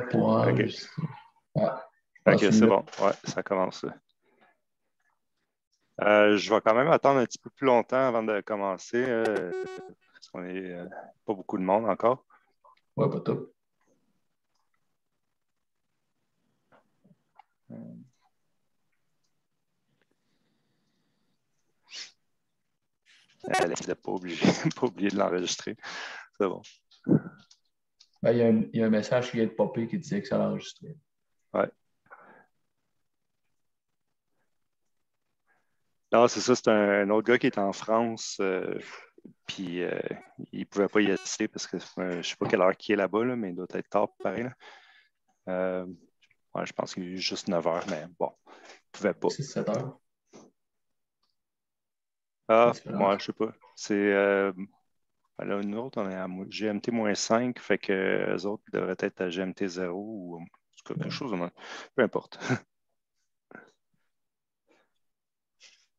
pour OK. enregistrer. Ouais, OK, c'est bon. Ouais, ça commence. Je vais quand même attendre un petit peu plus longtemps avant de commencer, parce qu'on n'est pas beaucoup de monde encore. Ouais, pas top. Elle n'est pas obligée, pas oublié de l'enregistrer. C'est bon. Ben, il y a un message qui vient de popper qui disait que ça l'a enregistré. Ouais. Non, c'est ça, c'est un autre gars qui est en France, puis il ne pouvait pas y assister parce que je ne sais pas quelle heure qui est là-bas, là, mais il doit être tard, pareil. Là. Ouais, je pense qu'il est juste 9 heures, mais bon, il ne pouvait pas. 6-7 heures. Ah, La différence. moi, je sais pas. C'est là, nous autres, on est à GMT-5, fait que les autres devraient être à GMT 0 ou en tout cas, quelque chose de même. Peu importe.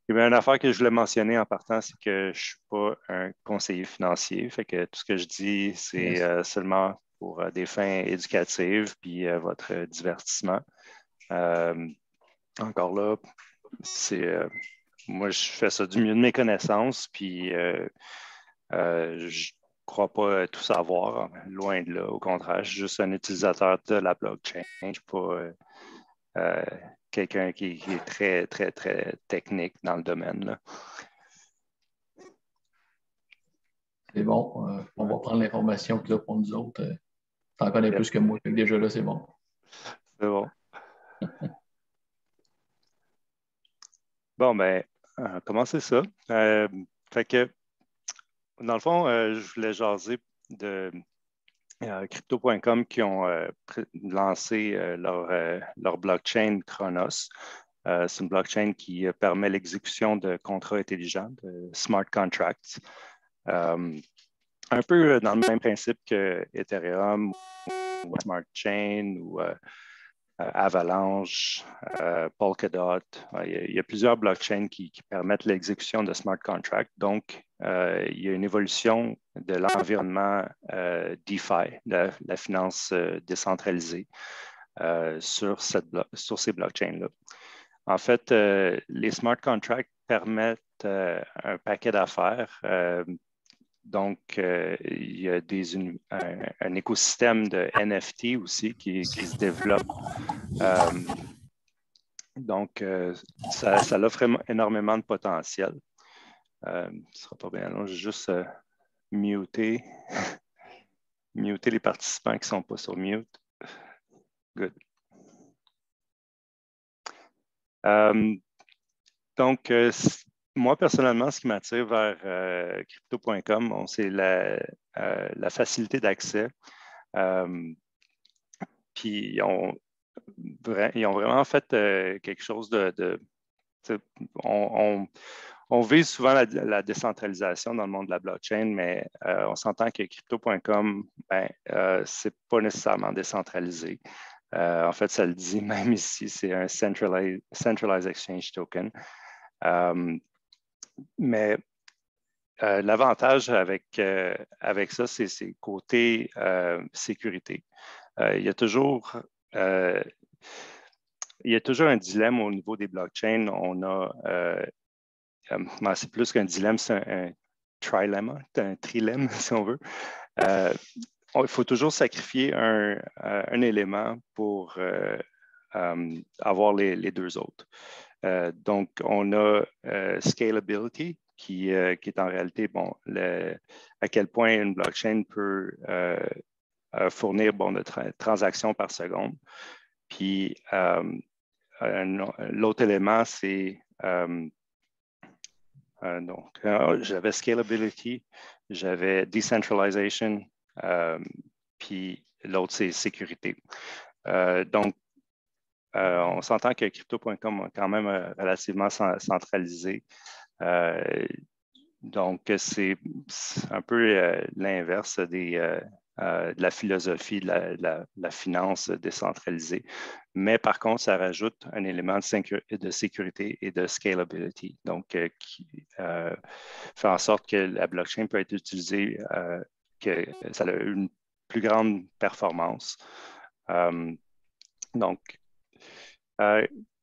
Il y a une affaire que je voulais mentionner en partant, c'est que je ne suis pas un conseiller financier. Fait que tout ce que je dis, c'est Yes. seulement pour des fins éducatives puis votre divertissement. Encore là, c'est moi, je fais ça du mieux de mes connaissances, puis je ne crois pas tout savoir, loin de là. Au contraire, je suis juste un utilisateur de la blockchain. Je ne suis pas euh, quelqu'un qui est très, très, très technique dans le domaine, là. C'est bon. On va prendre l'information que tu as pour nous autres. Tu en connais Yep, plus que moi. Fait que déjà là, c'est bon. c'est bon. Bon, ben, commencer ça. Fait que, dans le fond, je voulais jaser de Crypto.com qui ont lancé leur blockchain Chronos. C'est une blockchain qui permet l'exécution de contrats intelligents, de smart contracts. Un peu dans le même principe que Ethereum ou Smart Chain ou Avalanche, Polkadot. Il y a plusieurs blockchains qui permettent l'exécution de smart contracts. Donc, il y a une évolution de l'environnement DeFi, la finance décentralisée, sur ces blockchains-là. En fait, les smart contracts permettent un paquet d'affaires. Donc, il y a un écosystème de NFT aussi qui se développe. Donc, ça offre énormément de potentiel. Ce ne sera pas bien long, je vais juste muter, muter les participants qui ne sont pas sur mute. Good. Donc, moi, personnellement, ce qui m'attire vers crypto.com, c'est la facilité d'accès. Puis, ils ont vraiment fait quelque chose on vise souvent la décentralisation dans le monde de la blockchain, mais on s'entend que crypto.com, ce n'est pas nécessairement décentralisé. En fait, ça le dit même ici, c'est un centralized exchange token. Mais l'avantage avec ça, c'est côté sécurité. Il y a toujours un dilemme au niveau des blockchains. On a, c'est plus qu'un dilemme, c'est un trilemma, un trilemme, si on veut. Il faut toujours sacrifier un élément pour avoir les deux autres. Donc, on a scalability, qui est en réalité, à quel point une blockchain peut fournir de transactions par seconde. Puis, l'autre élément, c'est j'avais scalability, j'avais decentralization, puis l'autre, c'est sécurité. Donc, on s'entend que crypto.com est quand même relativement centralisé. Donc, c'est un peu l'inverse de la philosophie de la finance décentralisée. Mais par contre, ça rajoute un élément de sécurité et de scalability, donc qui fait en sorte que la blockchain peut être utilisée, que ça a une plus grande performance. Donc,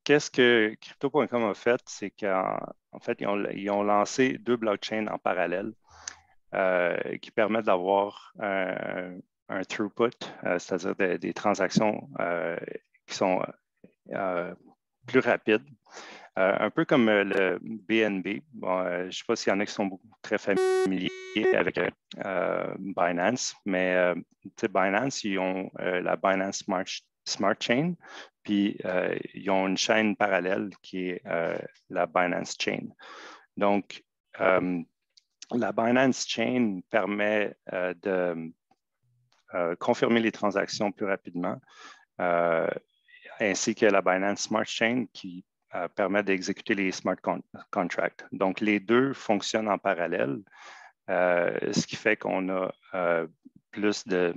qu'est-ce que Crypto.com a fait? C'est qu'en fait, ils ont lancé 2 blockchains en parallèle qui permettent d'avoir un throughput, c'est-à-dire des transactions qui sont plus rapides. Un peu comme le BNB. Bon, je ne sais pas s'il y en a qui sont très familiers avec Binance, mais Binance, ils ont la Binance Smart Chain, puis ils ont une chaîne parallèle qui est la Binance Chain. Donc, la Binance Chain permet de confirmer les transactions plus rapidement, ainsi que la Binance Smart Chain qui permet d'exécuter les smart contracts. Donc, les deux fonctionnent en parallèle, ce qui fait qu'on a plus de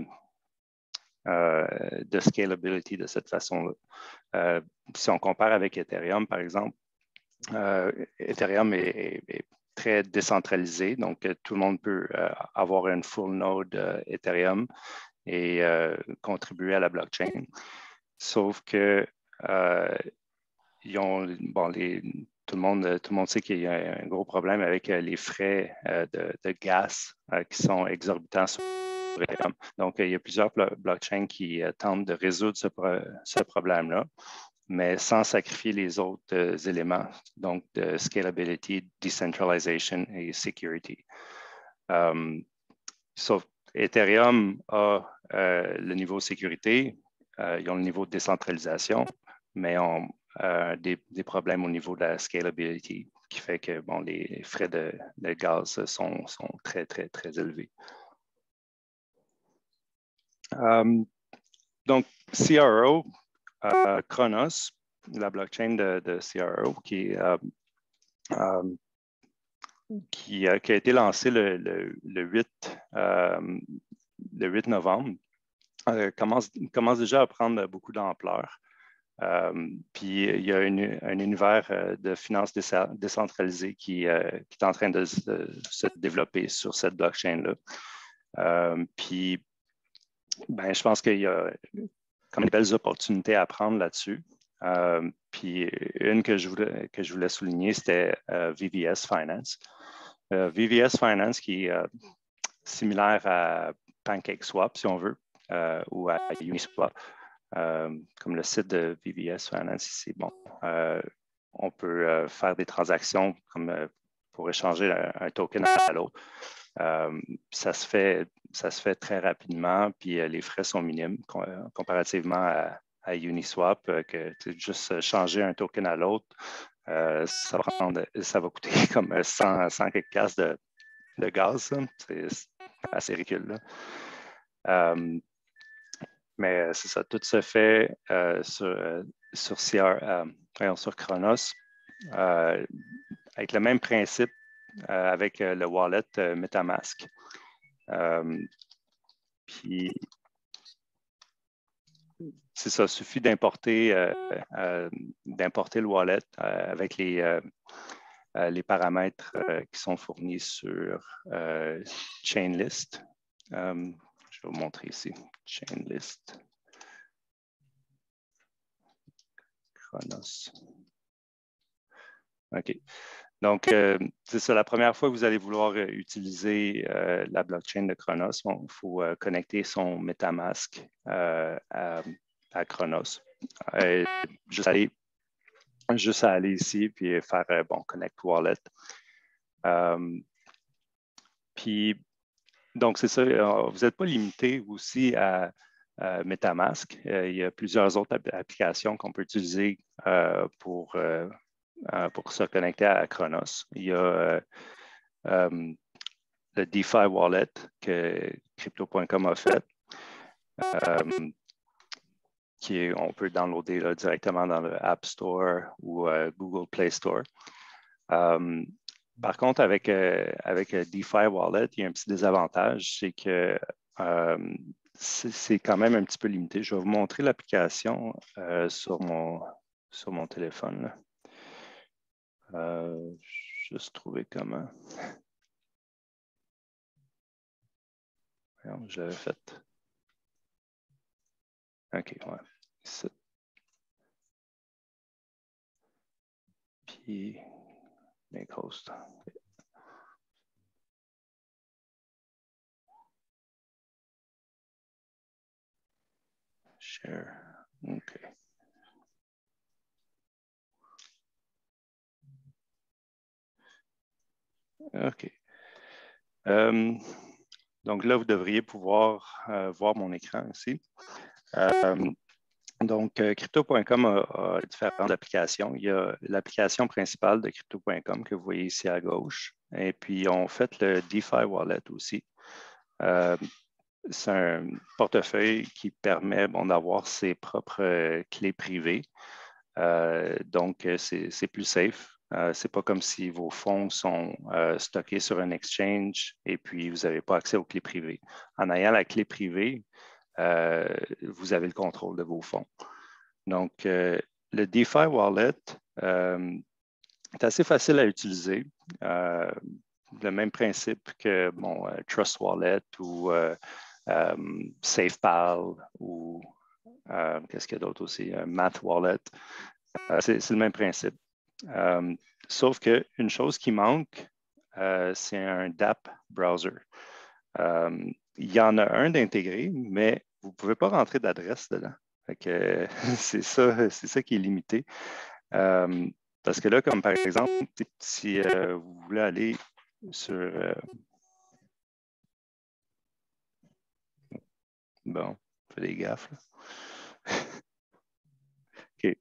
scalability de cette façon-là. Si on compare avec Ethereum, par exemple, Ethereum est très décentralisé, donc tout le monde peut avoir une full node Ethereum et contribuer à la blockchain. Sauf que tout le monde sait qu'il y a un gros problème avec les frais de gaz qui sont exorbitants sur Ethereum. Donc, il y a plusieurs blockchains qui tentent de résoudre ce problème-là, mais sans sacrifier les autres éléments, donc de scalability, decentralization et security. Sauf Ethereum a le niveau sécurité, ils ont le niveau de décentralisation, mais ont des problèmes au niveau de la scalability, qui fait que les frais de gaz sont très, très, très élevés. Donc, CRO, Chronos, la blockchain de CRO, qui a été lancée le 8 novembre, commence déjà à prendre beaucoup d'ampleur. Puis il y a un univers de finances décentralisées qui est en train de se développer sur cette blockchain-là. Puis je pense qu'il y a comme des belles opportunités à prendre là-dessus. Puis une que je voulais souligner, c'était VVS Finance. VVS Finance qui est similaire à PancakeSwap, si on veut, ou à Uniswap. Comme le site de VVS Finance ici, on peut faire des transactions comme pour échanger un token à l'autre. Ça se fait très rapidement, puis les frais sont minimes comparativement à Uniswap, que juste changer un token à l'autre, ça va coûter comme 100 quelques casses de gaz. C'est assez ridicule. Mais c'est ça, tout se fait sur Chronos avec le même principe avec le wallet MetaMask. Puis, c'est ça, il suffit d'importer le wallet avec les paramètres qui sont fournis sur Chainlist. Je vais vous montrer ici, Chainlist. Chronos. OK. Donc, c'est ça, la première fois que vous allez vouloir utiliser la blockchain de Chronos, il faut connecter son MetaMask à Chronos. Juste à aller ici, puis faire Connect Wallet. Puis, donc, c'est ça, vous n'êtes pas limité aussi à MetaMask. Il y a plusieurs autres applications qu'on peut utiliser pour se connecter à Chronos. Il y a le DeFi Wallet que Crypto.com a fait, on peut downloader là, directement dans le App Store ou Google Play Store. Par contre, avec DeFi Wallet, il y a un petit désavantage, c'est que c'est quand même un petit peu limité. Je vais vous montrer l'application sur mon téléphone. Juste trouver comment. Je l'avais fait. OK, ouais. Ici. Puis, make host. Share. OK. OK. Donc là, vous devriez pouvoir voir mon écran ici. Donc, crypto.com a différentes applications. Il y a l'application principale de crypto.com que vous voyez ici à gauche. Et puis, on fait le DeFi Wallet aussi. C'est un portefeuille qui permet d'avoir ses propres clés privées. Donc, c'est plus safe. Ce n'est pas comme si vos fonds sont stockés sur un exchange et puis vous n'avez pas accès aux clés privées. En ayant la clé privée, vous avez le contrôle de vos fonds. Donc, le DeFi Wallet est assez facile à utiliser. Le même principe que Trust Wallet ou SafePal ou qu'est-ce qu'il y a d'autre aussi? Math Wallet. C'est le même principe. Sauf qu'une chose qui manque, c'est un DApp browser. Il y en a un d'intégrer, mais vous ne pouvez pas rentrer d'adresse dedans. C'est ça qui est limité. Parce que là, comme par exemple, si vous voulez aller sur... bon, je fais des gaffes. OK.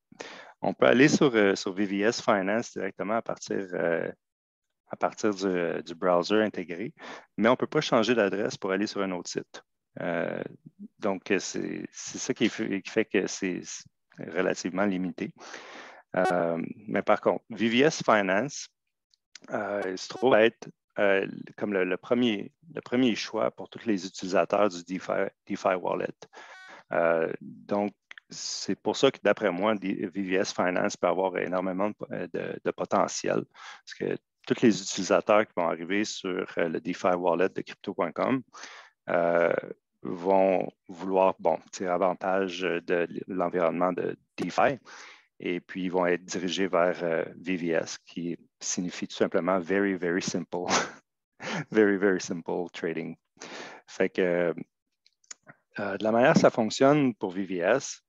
On peut aller sur VVS Finance directement à partir du browser intégré, mais on ne peut pas changer d'adresse pour aller sur un autre site. Donc, c'est ça qui fait que c'est relativement limité. Mais par contre, VVS Finance se trouve être comme le premier choix pour tous les utilisateurs du DeFi Wallet. Donc, c'est pour ça que, d'après moi, VVS Finance peut avoir énormément de potentiel. Parce que tous les utilisateurs qui vont arriver sur le DeFi Wallet de crypto.com vont vouloir tirer avantage de l'environnement de DeFi et puis ils vont être dirigés vers VVS, qui signifie tout simplement Very, Very Simple. Very, Very Simple Trading. Fait que de la manière que ça fonctionne pour VVS,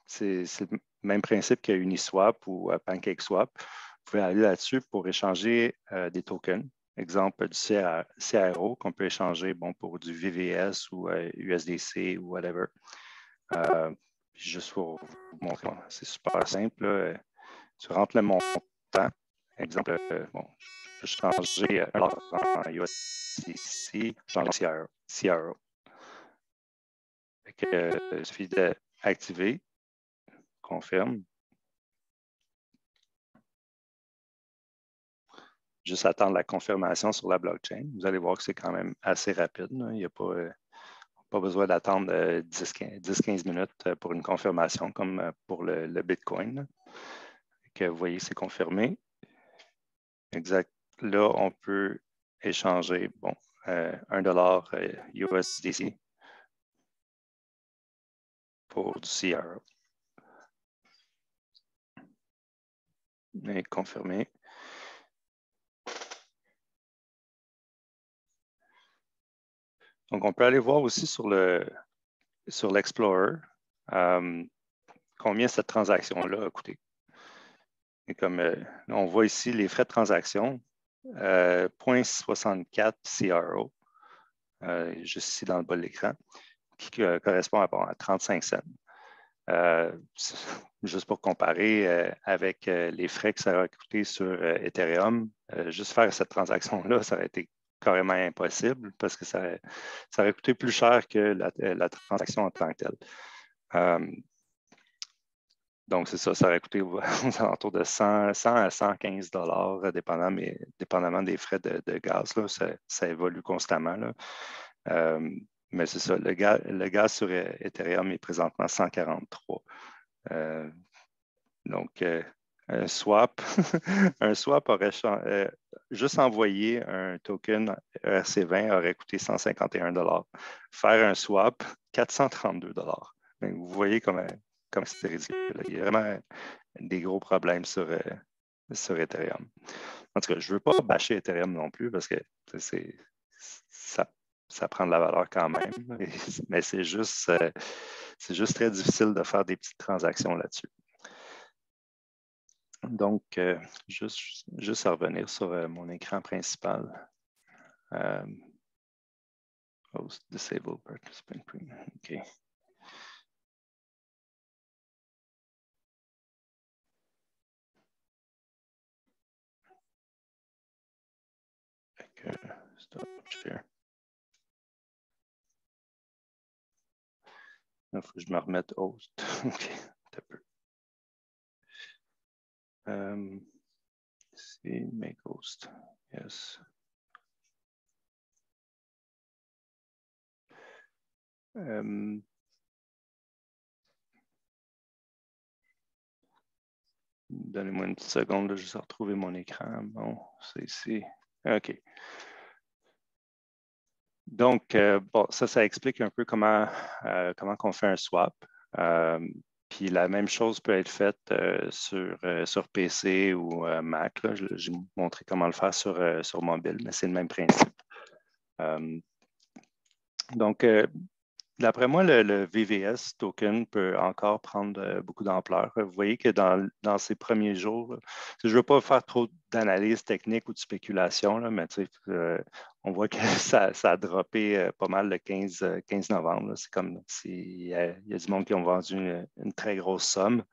c'est le même principe que Uniswap ou PancakeSwap. Vous pouvez aller là-dessus pour échanger des tokens. Exemple du CRO qu'on peut échanger pour du VVS ou USDC ou whatever. Juste pour vous montrer, c'est super simple. Là. Tu rentres le montant. Exemple, je peux changer en USDC, changer en CRO. Il suffit d'activer, confirme. Juste attendre la confirmation sur la blockchain. Vous allez voir que c'est quand même assez rapide. Là. Il n'y a pas besoin d'attendre 10-15 minutes pour une confirmation comme pour le Bitcoin. Vous voyez, c'est confirmé. Exact. Là, on peut échanger $1 USDC pour du CRO. Et confirmé. Donc, on peut aller voir aussi sur l'Explorer combien cette transaction-là a coûté. Et comme on voit ici les frais de transaction, 0,64 CRO, juste ici dans le bas de l'écran, qui correspond à 35 cents. Juste pour comparer avec les frais que ça aurait coûté sur Ethereum, juste faire cette transaction-là, ça aurait été carrément impossible parce que ça aurait coûté plus cher que la transaction en tant que telle. Donc, c'est ça, ça aurait coûté aux alentours de 100 à 115 $, dépendamment des frais de gaz. Là, ça évolue constamment. Là. Mais c'est ça, le gaz sur Ethereum est présentement 143. Donc, un swap, aurait juste envoyer un token ERC20 aurait coûté 151 $. Faire un swap, 432 $. Vous voyez comme c'est ridicule. Il y a vraiment des gros problèmes sur Ethereum. En tout cas, je ne veux pas bâcher Ethereum non plus parce que ça prend de la valeur quand même, mais c'est juste très difficile de faire des petites transactions là-dessus. Donc, juste à revenir sur mon écran principal. Host disable participant premium. OK. Stop share. Il faut que je me remette host. OK. Un peu. See, make host. Yes. Donnez-moi une petite seconde, je vais retrouver mon écran. Bon, c'est ici. OK. Donc, bon, ça explique un peu comment on fait un swap. Puis la même chose peut être faite sur PC ou Mac. J'ai montré comment le faire sur mobile, mais c'est le même principe. Donc, d'après moi, le VVS token peut encore prendre beaucoup d'ampleur. Vous voyez que dans ces premiers jours, je ne veux pas faire trop d'analyse technique ou de spéculation, là, mais on voit que ça a droppé pas mal le 15 novembre. C'est comme s'il y a du monde qui ont vendu une très grosse somme.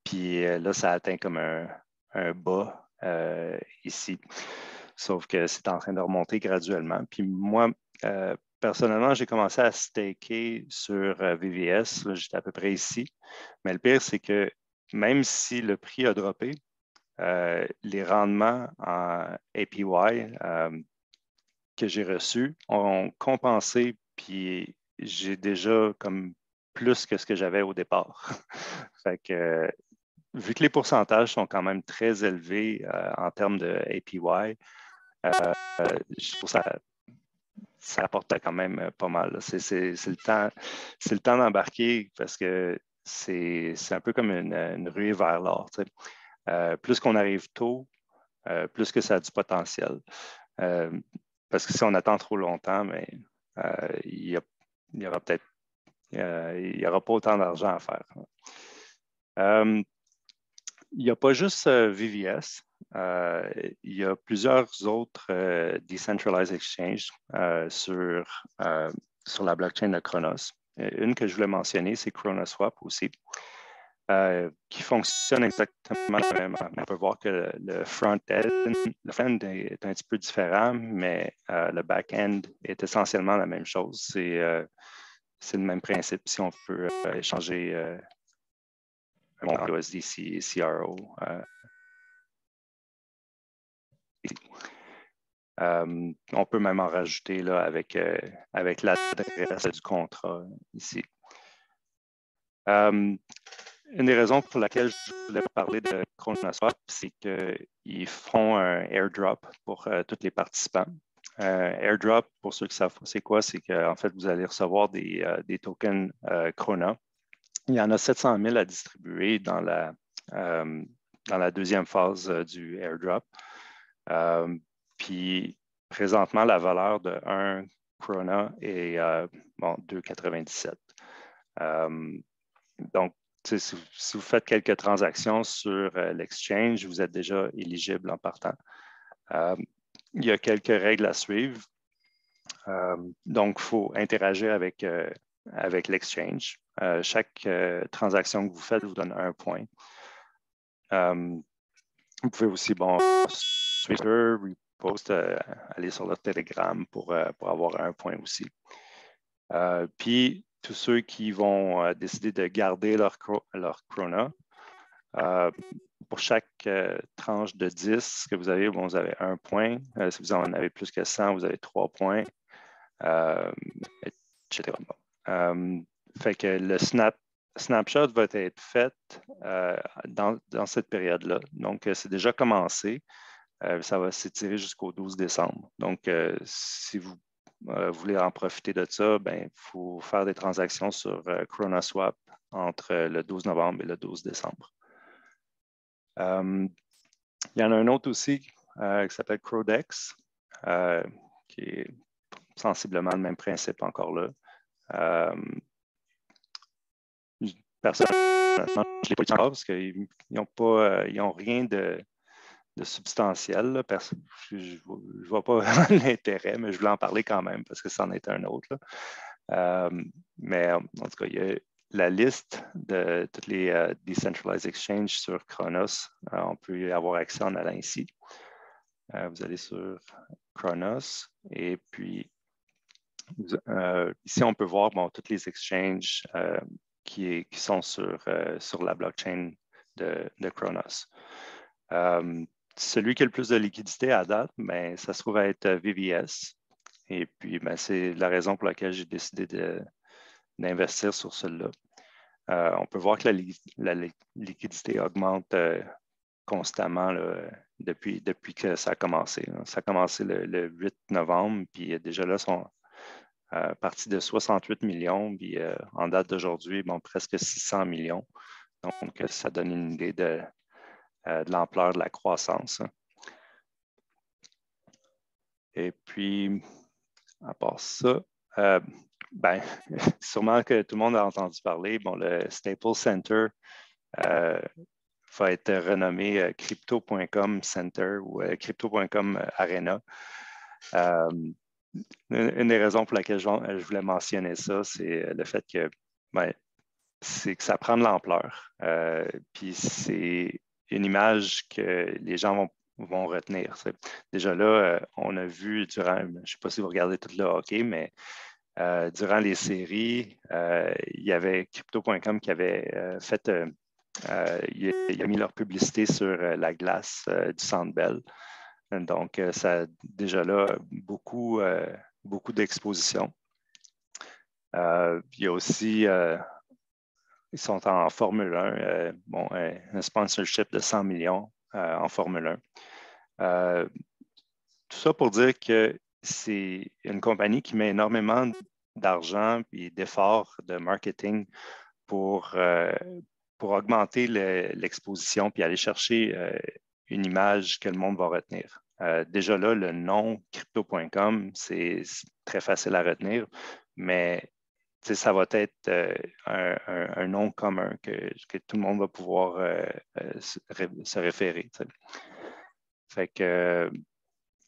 Puis là, ça atteint comme un bas ici. Sauf que c'est en train de remonter graduellement. Puis moi, personnellement, j'ai commencé à staker sur VVS. J'étais à peu près ici. Mais le pire, c'est que même si le prix a droppé, les rendements en APY que j'ai reçus ont compensé, puis j'ai déjà comme plus que ce que j'avais au départ. Fait que, vu que les pourcentages sont quand même très élevés en termes de APY, je trouve que ça apporte quand même pas mal. C'est le temps d'embarquer parce que c'est un peu comme une ruée vers l'or. Plus qu'on arrive tôt, plus que ça a du potentiel. Parce que si on attend trop longtemps, mais il y aura peut-être il n'y aura pas autant d'argent à faire. Il n'y a pas juste VVS. Il y a plusieurs autres decentralized exchanges sur la blockchain de Chronos. Une que je voulais mentionner, c'est Chronoswap aussi, qui fonctionne exactement de la même manière. On peut voir que le front-end est un petit peu différent, mais le back-end est essentiellement la même chose. C'est le même principe si on peut échanger un USD CRO. On peut même en rajouter là, avec l'adresse du contrat ici. Une des raisons pour laquelle je voulais parler de Chronoswap, c'est qu'ils font un airdrop pour tous les participants. Airdrop, pour ceux qui savent c'est quoi, c'est qu'en fait, vous allez recevoir des tokens Chrono. Il y en a 700 000 à distribuer dans la deuxième phase du airdrop. Puis, présentement, la valeur de 1 Chrono est 2,97. Donc, si vous faites quelques transactions sur l'exchange, vous êtes déjà éligible en partant. Il y a quelques règles à suivre. Donc, il faut interagir avec l'exchange. Chaque transaction que vous faites vous donne 1 point. Vous pouvez aussi, Twitter, repost, aller sur le Telegram pour avoir 1 point aussi. Puis, tous ceux qui vont décider de garder leur Chrono, pour chaque tranche de 10 que vous avez, vous avez 1 point. Si vous en avez plus que 100, vous avez 3 points, etc. Fait que le snapshot va être fait dans cette période-là. Donc, c'est déjà commencé. Ça va s'étirer jusqu'au 12 décembre. Donc, si vous voulez en profiter de ça, il faut faire des transactions sur ChronoSwap entre le 12 novembre et le 12 décembre. Il y en a un autre aussi qui s'appelle Chrodex, qui est sensiblement le même principe encore là. Personnellement, je ne l'ai pas utilisé encore parce qu'ils n'ont rien de substantiel. Là. Je ne vois pas vraiment l'intérêt, mais je voulais en parler quand même parce que c'en est un autre. Mais en tout cas, il y a la liste de toutes les Decentralized Exchanges sur Chronos. On peut y avoir accès en allant ici. Vous allez sur Chronos et puis ici, on peut voir toutes les exchanges qui sont sur la blockchain de Chronos. Celui qui a le plus de liquidité à date, ça se trouve à être VVS. Et puis, c'est la raison pour laquelle j'ai décidé d'investir sur celui-là. On peut voir que la liquidité augmente constamment là, depuis que ça a commencé. Ça a commencé le 8 novembre, puis déjà là, sont partis de 68 millions, puis en date d'aujourd'hui, presque 600 millions. Donc, ça donne une idée de l'ampleur de la croissance. Et puis, à part ça, sûrement que tout le monde a entendu parler, le Staples Center va être renommé Crypto.com Center ou Crypto.com Arena. Une des raisons pour laquelle je voulais mentionner ça, c'est le fait que c'est que ça prend de l'ampleur. Puis c'est une image que les gens vont retenir. Déjà là, on a vu durant, je ne sais pas si vous regardez tout le hockey, mais durant les séries, il y avait Crypto.com qui avait il a mis leur publicité sur la glace du Centre Bell. Donc, ça a déjà là beaucoup d'exposition. Il y a aussi, ils sont en Formule 1, un sponsorship de 100 millions en Formule 1. Tout ça pour dire que c'est une compagnie qui met énormément d'argent et d'efforts de marketing pour augmenter l'exposition puis aller chercher une image que le monde va retenir. Déjà là, le nom crypto.com, c'est très facile à retenir, mais ça va être un nom commun que tout le monde va pouvoir se référer. Fait que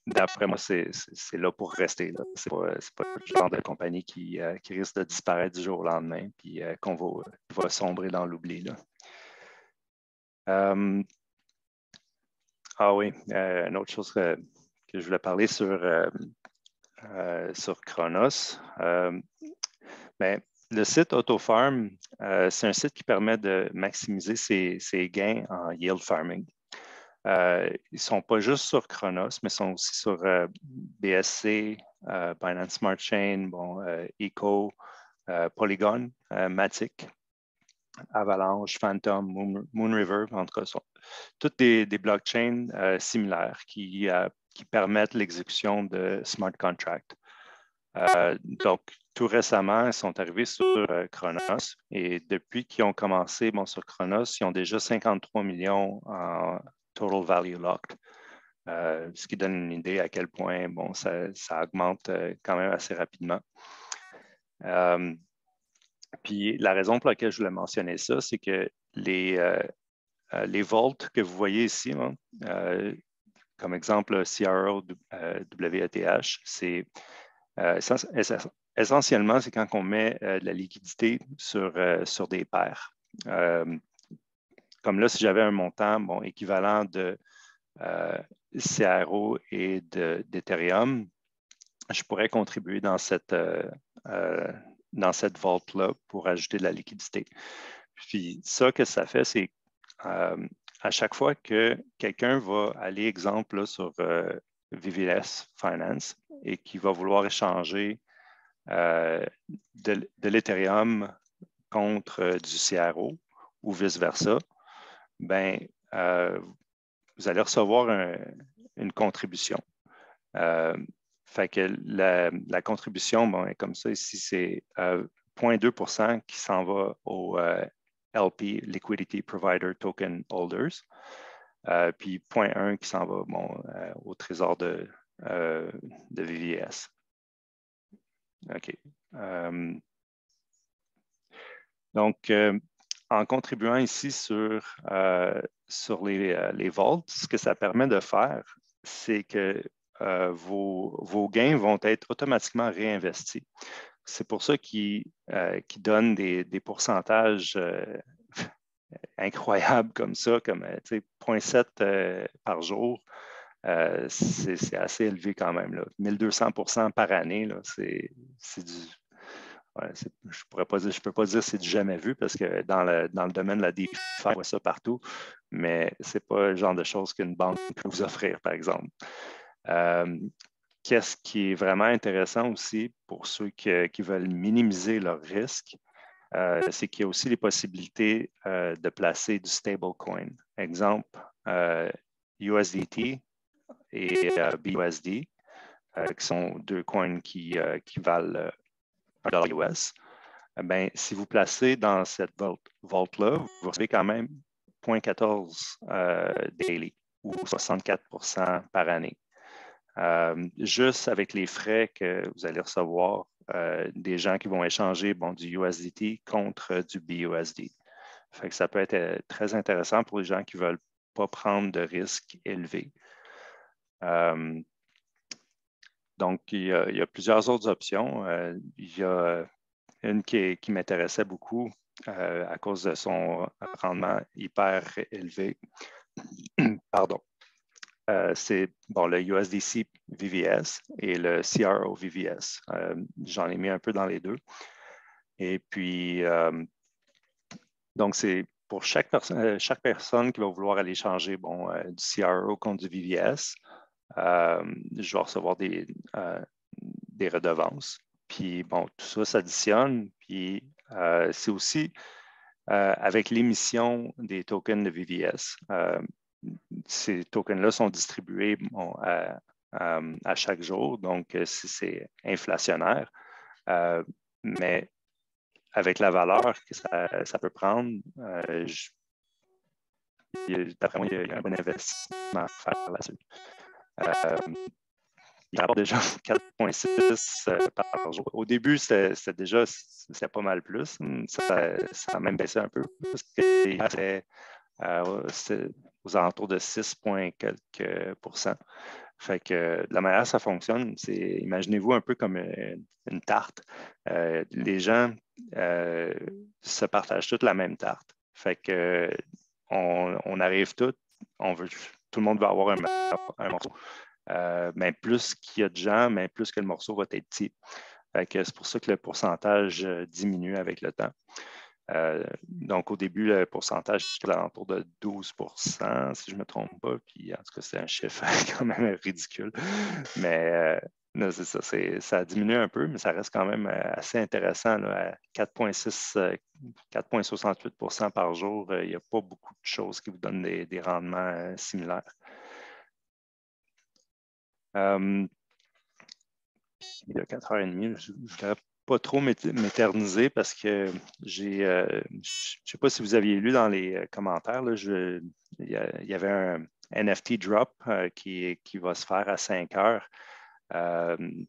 d'après moi, c'est là pour rester. Ce n'est pas le genre de compagnie qui risque de disparaître du jour au lendemain puis qu'on va sombrer dans l'oubli. Oui, une autre chose que je voulais parler sur Chronos. Le site AutoFarm, c'est un site qui permet de maximiser ses gains en yield farming. Ils ne sont pas juste sur Chronos, mais sont aussi sur BSC, Binance Smart Chain, Eco, Polygon, Matic, Avalanche, Phantom, Moonriver, en tout cas, sont toutes des blockchains similaires qui permettent l'exécution de smart contracts. Donc, tout récemment, ils sont arrivés sur Chronos et depuis qu'ils ont commencé sur Chronos, ils ont déjà 53 millions en total value locked, ce qui donne une idée à quel point ça augmente quand même assez rapidement. Puis la raison pour laquelle je voulais mentionner ça, c'est que les vaults que vous voyez ici, comme exemple CRO WETH, c'est essentiellement, c'est quand on met de la liquidité sur des paires. Comme là, si j'avais un montant équivalent de CRO et d'Ethereum, je pourrais contribuer dans cette vault-là pour ajouter de la liquidité. Puis ça que ça fait, c'est à chaque fois que quelqu'un va aller, exemple, là, sur VVS Finance et qui va vouloir échanger de l'Ethereum contre du CRO ou vice-versa, vous allez recevoir une contribution. Fait que la contribution, bon, est comme ça. Ici, c'est 0,2 % qui s'en va au LP, Liquidity Provider Token Holders. Puis 0,1 qui s'en va au trésor de VVS. OK. Donc, en contribuant ici sur les vaults, ce que ça permet de faire, c'est que vos gains vont être automatiquement réinvestis. C'est pour ça qu'ils donnent des pourcentages incroyables comme ça, comme 0,7 par jour. C'est assez élevé quand même, là. 1200% par année, là, c'est du... Ouais, je ne peux pas dire que c'est du jamais vu parce que dans le domaine de la DeFi, on voit ça partout, mais ce n'est pas le genre de choses qu'une banque peut vous offrir, par exemple. Qu'est-ce qui est vraiment intéressant aussi pour ceux qui veulent minimiser leurs risques, c'est qu'il y a aussi les possibilités de placer du stablecoin. Exemple, USDT et BUSD, qui sont deux coins qui valent $1 US. Ben, si vous placez dans cette vault-là, vous recevez quand même 0,14 daily ou 64% par année. Juste avec les frais que vous allez recevoir des gens qui vont échanger du USDT contre du BUSD. Fait que ça peut être très intéressant pour les gens qui ne veulent pas prendre de risques élevés. Donc, il y a plusieurs autres options. Il y a une qui m'intéressait beaucoup à cause de son rendement hyper élevé. Pardon. C'est le USDC VVS et le CRO VVS. J'en ai mis un peu dans les deux. Et puis, donc, c'est pour chaque personne qui va vouloir aller changer du CRO contre du VVS, je vais recevoir des redevances. Puis, tout ça s'additionne. Puis, c'est aussi avec l'émission des tokens de VVS. Ces tokens-là sont distribués à chaque jour, donc c'est inflationnaire. Mais avec la valeur que ça peut prendre, d'après moi, il y a un bon investissement à faire là-dessus. Il rapporte déjà 4,6 par jour. Au début, c'était pas mal plus. Ça a même baissé un peu parce que c'était aux alentours de 6, quelques %. Fait que la manière ça fonctionne, c'est, imaginez-vous un peu comme une tarte. Les gens se partagent toutes la même tarte. Fait que on arrive tout le monde va avoir un morceau. Mais plus qu'il y a de gens, mais plus que le morceau va être petit. C'est pour ça que le pourcentage diminue avec le temps. Donc, au début, le pourcentage était à l'entour de 12 %, si je ne me trompe pas. Puis, en tout cas, c'est un chiffre quand même ridicule. Mais c'est ça, ça diminue un peu, mais ça reste quand même assez intéressant. Là, à 4,68 % par jour, il n'y a pas beaucoup de choses qui vous donnent des rendements similaires. Il y a 4h30, je ne voudrais pas trop m'éterniser parce que je ne sais pas si vous aviez lu dans les commentaires, là, il y avait un NFT drop qui va se faire à 5 heures. Je ne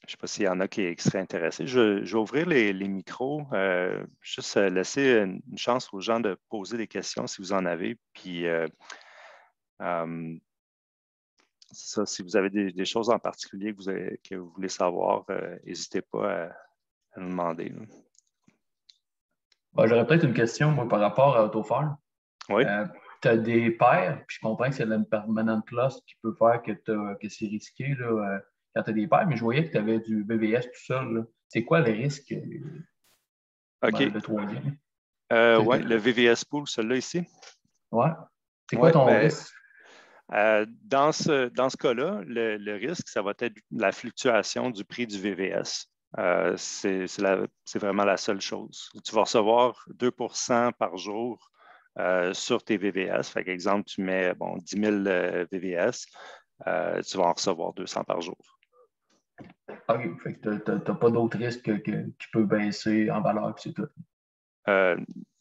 sais pas s'il y en a qui seraient intéressés. Je vais ouvrir les micros, juste laisser une chance aux gens de poser des questions si vous en avez. Puis, ça, si vous avez des choses en particulier que vous voulez savoir, n'hésitez pas à nous demander. J'aurais peut-être une question, moi, par rapport à AutoFarm. Oui. Tu as des paires, puis je comprends que c'est la permanent loss qui peut faire que c'est risqué là, quand tu as des paires, mais je voyais que tu avais du BVS tout seul. Là. C'est quoi le risque de troisième? Oui, le VVS Pool, celui-là ici. Ouais. C'est quoi ton risque? Dans ce cas-là, le risque, ça va être la fluctuation du prix du VVS. C'est vraiment la seule chose. Tu vas recevoir 2 % par jour sur tes VVS. Par exemple, tu mets 10 000 VVS, tu vas en recevoir 200 par jour. OK, fait que tu n'as pas d'autres risques qui peut baisser en valeur, puis c'est tout.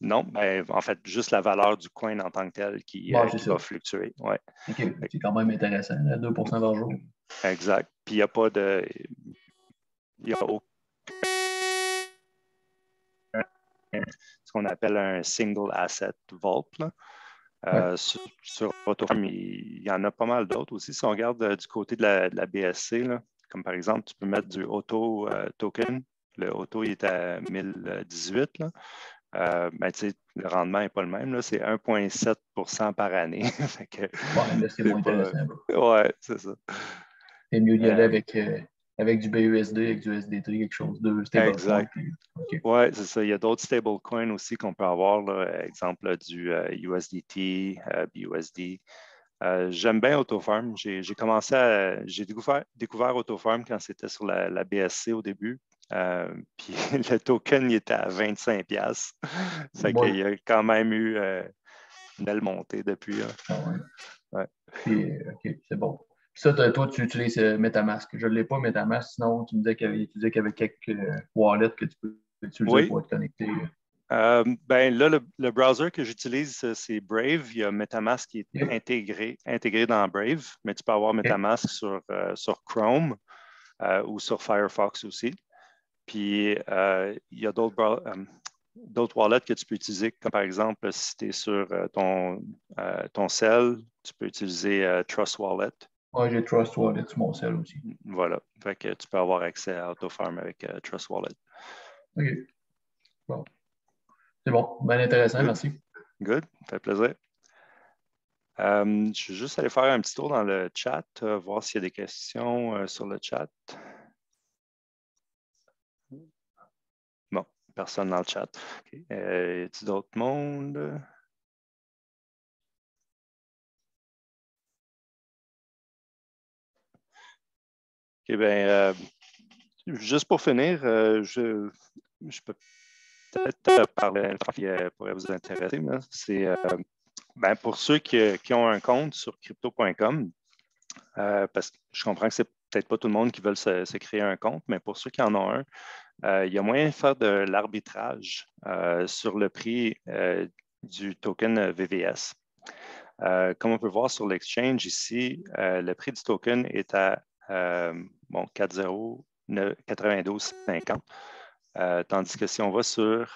Non, ben, en fait, juste la valeur du coin en tant que tel Bon, c'est qui ça. va fluctuer. Ouais. OK, c'est quand même intéressant, là, 2 par jour. Exact. Puis il n'y a pas de. Il y a aucun, ce qu'on appelle un single asset vault. Là. Ouais. Sur Autofarm, il y en a pas mal d'autres aussi. Si on regarde du côté de la BSC, là, comme par exemple, tu peux mettre du auto token. Le auto il est à 1018. Là. Ben, le rendement n'est pas le même. C'est 1,7 par année. Fait que, Ouais, là, c'est moins pas... intéressant. Ouais, c'est ça. C'est mieux d'y aller avec du BUSD, avec du SDT, quelque chose de stablecoin. Exact. OK. Oui, c'est ça. Il y a d'autres stablecoins aussi qu'on peut avoir. Là. Exemple du USDT, BUSD. J'aime bien Autofarm. J'ai commencé j'ai découvert Autofarm quand c'était sur la BSC au début. Puis le token il était à 25$. Fait Ouais. qu'il y a quand même eu une belle montée depuis. Là. Ah ouais. Ouais. Puis, OK, c'est bon. Puis ça, toi, tu utilises MetaMask. Je ne l'ai pas, MetaMask, sinon tu me disais tu disais qu'il y avait quelques wallets que tu peux utiliser Oui. pour être connecté. Ben là, le browser que j'utilise, c'est Brave. Il y a MetaMask qui est OK. intégré dans Brave, mais tu peux avoir OK. MetaMask sur Chrome ou sur Firefox aussi. Puis, il y a d'autres wallets que tu peux utiliser, comme par exemple, si tu es sur ton cell, tu peux utiliser Trust Wallet. Ouais, j'ai Trust Wallet sur mon cell aussi. Voilà. Fait que tu peux avoir accès à AutoFarm avec Trust Wallet. OK. Bon. C'est bon. Bien intéressant, Good. merci. Good. Ça fait plaisir. Je vais juste aller faire un petit tour dans le chat, voir s'il y a des questions sur le chat. Bon, personne dans le chat. Okay. Y a-t-il d'autres mondes? OK, bien, juste pour finir, je peux peut-être parler d'un truc qui pourrait vous intéresser. C'est ben, pour ceux qui ont un compte sur crypto.com, parce que je comprends que c'est peut-être pas tout le monde qui veut se créer un compte, mais pour ceux qui en ont un, il y a moyen de faire de l'arbitrage sur le prix du token VVS. Comme on peut voir sur l'exchange ici, le prix du token est à 4,9250. Tandis que si on va sur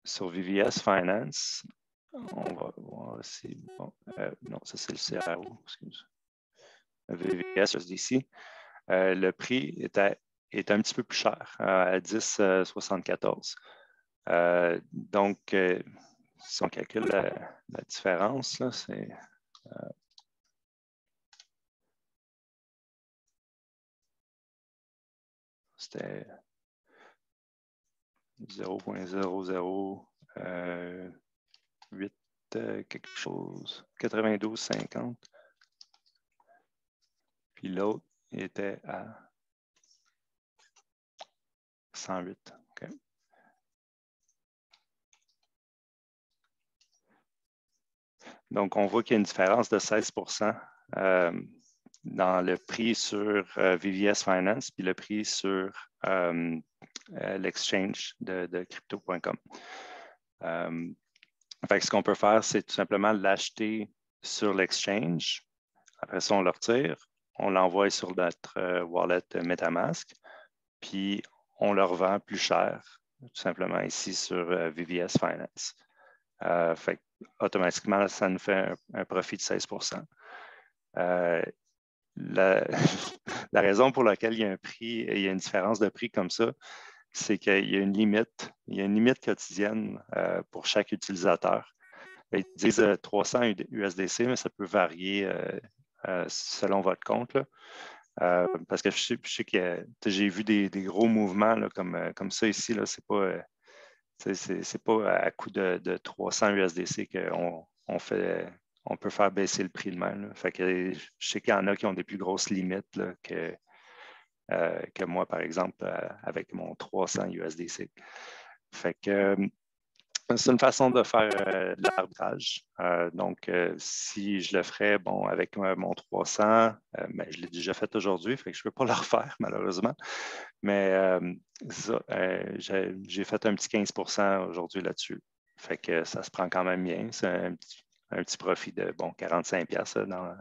VVS Finance, on va voir si. Bon, non, ça c'est le CRO, excuse. VVS USDC, le prix est un petit peu plus cher, à 10,74. Donc, si on calcule la différence, là, c'était 0,0008 quelque chose, 92,50. Puis l'autre était à 108. Okay. Donc, on voit qu'il y a une différence de 16 dans le prix sur VVS Finance puis le prix sur l'exchange de crypto.com. Ce qu'on peut faire, c'est tout simplement l'acheter sur l'exchange. Après ça, on le retire, on l'envoie sur notre wallet MetaMask, puis on le revend plus cher, tout simplement ici sur VVS Finance. Automatiquement, ça nous fait un profit de 16 la raison pour laquelle il y a une différence de prix comme ça, c'est qu'il y a une limite quotidienne pour chaque utilisateur. Ils disent 300 USDC, mais ça peut varier selon votre compte. Là. Parce que je sais que j'ai vu des gros mouvements là, comme ça ici. C'est pas à coût de 300 USDC on peut faire baisser le prix de même. Là. Fait que je sais qu'il y en a qui ont des plus grosses limites là, que moi, par exemple, avec mon 300 USDC. Fait que C'est une façon de faire de l'arbitrage. Donc, si je le ferais avec mon 300, je l'ai déjà fait aujourd'hui, fait que je ne peux pas le refaire, malheureusement. Mais j'ai fait un petit 15 aujourd'hui là-dessus. Fait que ça se prend quand même bien. C'est un petit profit de 45$ dans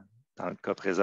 le cas présent.